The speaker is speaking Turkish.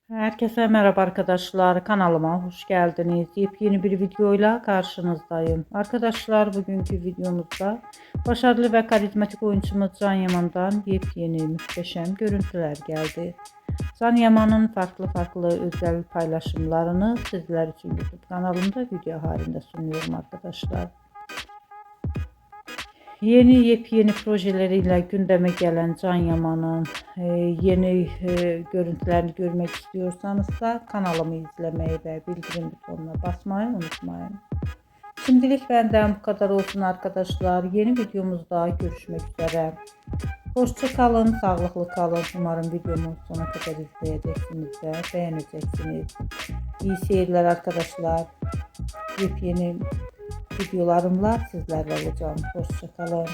Herkese merhaba arkadaşlar. Kanalıma hoş geldiniz. Yepyeni bir videoyla karşınızdayım. Arkadaşlar bugünkü videomuzda başarılı ve karizmatik oyuncumuz Can Yaman'dan yepyeni muhteşem görüntüler geldi. Can Yaman'ın farklı özel paylaşımlarını sizler için YouTube kanalımda video halinde sunuyorum arkadaşlar. Yepyeni projeleriyle gündeme gelen Can Yaman'ın yeni görüntülerini görmek istiyorsanız da kanalımı izlemeyi ve bildirim butonuna basmayı unutmayın. Şimdilik benden bu kadar olsun arkadaşlar. Yeni videomuzda görüşmek üzere. Hoşça kalın, sağlıklı kalın. Umarım videomu sona kadar izleyeceksiniz ve beğeneceksiniz. İyi seyirler arkadaşlar. Yepyeni videolarımla sizlerle olacağım. Hoşça kalın.